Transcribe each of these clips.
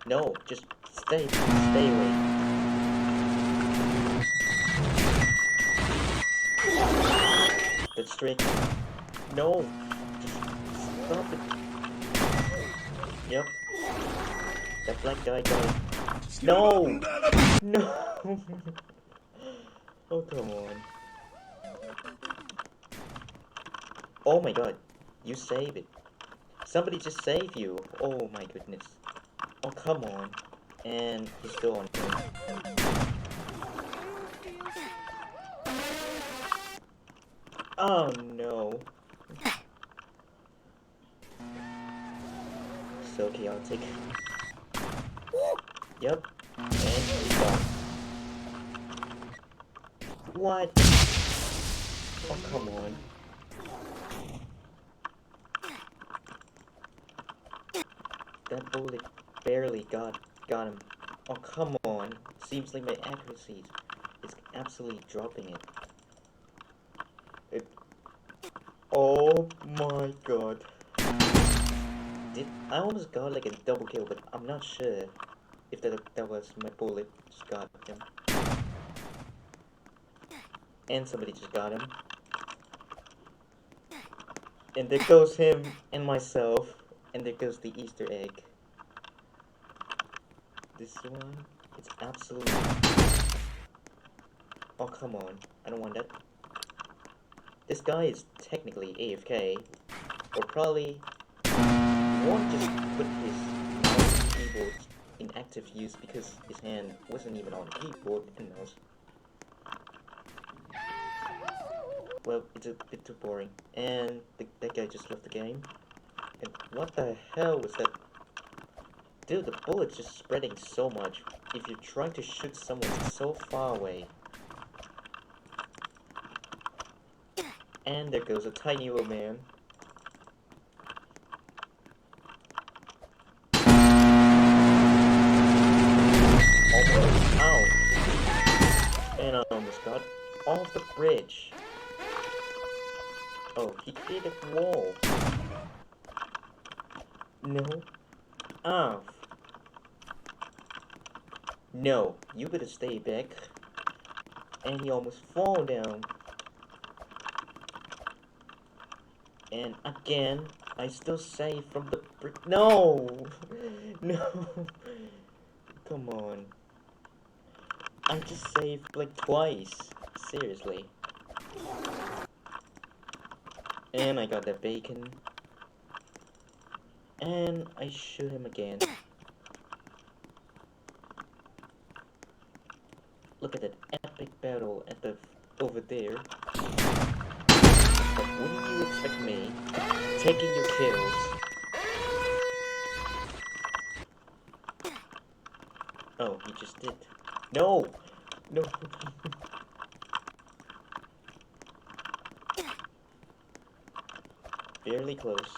No, just stay away. That's straight. No, just stop it. Yep, that black guy got it. No, no. Oh, come on. Oh my god, you save it. Somebody just save you. Oh my goodness. Oh, come on. And he's still on him. Oh no. So chaotic. Yep. And he's gone. What? Oh, come on. That bullet barely got him. Oh, come on. Seems like my accuracy is absolutely dropping it. Oh my god. I almost got like a double kill, but I'm not sure if that was my bullet just got him. And somebody just got him. And there goes him and myself. And there goes the Easter egg. This one, it's absolutely... Oh, come on. I don't want that. This guy is technically AFK. Or probably won't just put his mouse and keyboard in active use because his hand wasn't even on the keyboard and mouse. Well, it's a bit too boring. And that guy just left the game. And what the hell was that? Dude, the bullet's just spreading so much. If you're trying to shoot someone so far away. And there goes a tiny little man. Almost. Ow. And I almost got off the bridge. Oh, he created a wall. No. Ah. No, you better stay back. And he almost fall down. And again, I still save from the brick. No! No! Come on. I just saved like twice. Seriously. And I got that bacon. And I shoot him again. Look at that epic battle at the over there. But wouldn't you expect me taking your kills? Oh, he just did. No! No! Barely close.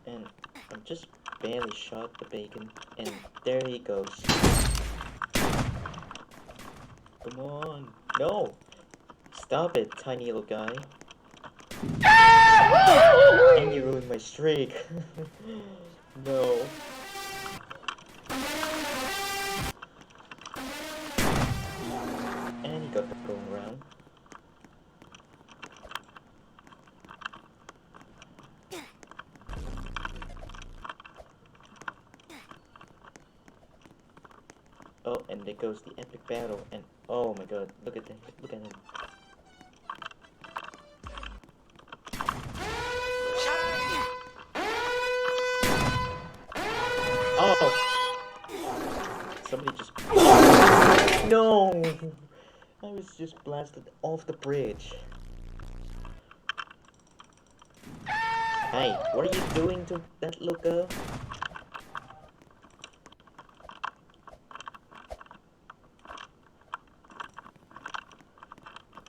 And I just barely shot the bacon. And there he goes. Come on. No! Stop it, tiny little guy. And you ruined my streak. No. And he got the going around. Oh, and there goes the epic battle. And oh my god, look at that. Look at him. Oh! Somebody just... No! I was just blasted off the bridge. Hey, what are you doing to that little girl?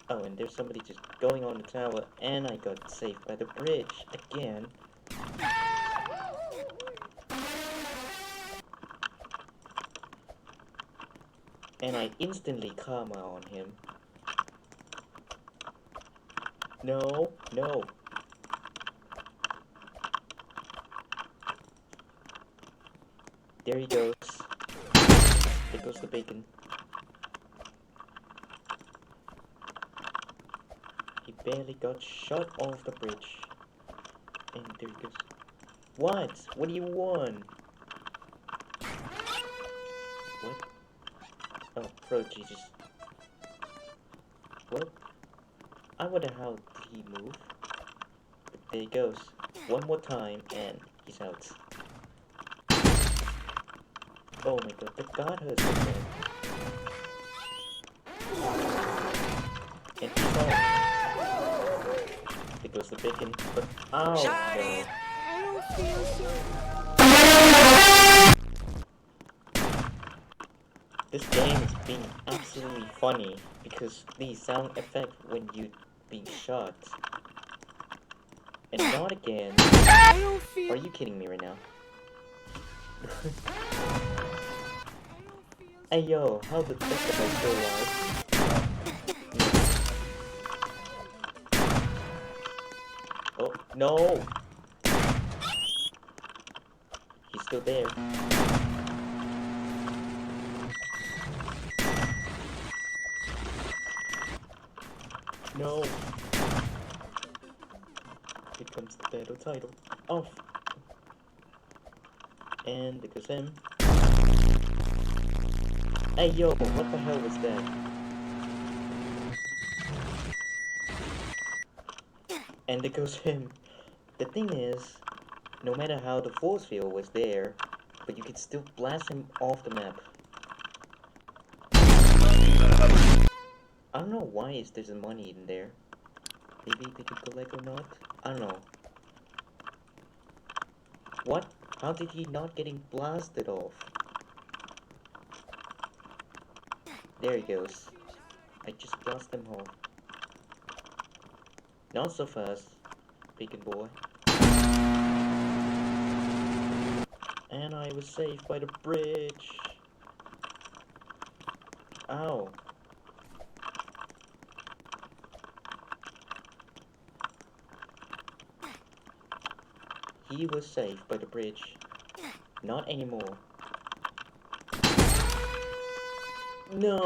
Oh, and there's somebody just going on the tower, and I got saved by the bridge again. And I instantly karma on him. No, no. There he goes. There goes the bacon. He barely got shot off the bridge. And there he goes. What? What do you want? What? Oh, bro, Jesus. What? I wonder how did he move? But there he goes. One more time and he's out. Oh my god, the guard hurts him. And he's out. There goes the bacon, but ow no. I don't feel so. This game is being absolutely funny because the sound effect when you being shot. And not again. I don't feel. Are you kidding me right now? Hey yo, how the fuck am I still alive? Oh, no! He's still there. No! Here comes the battle title. Off! And there goes him. Hey yo, what the hell was that? And there goes him. The thing is, no matter how the force field was there, but you could still blast him off the map. I don't know why there's money in there. Maybe they could collect or not? I don't know. What? How did he not getting blasted off? There he goes. I just blasted him off. Not so fast, bacon boy. And I was saved by the bridge. Ow. He was saved by the bridge. Not anymore. No!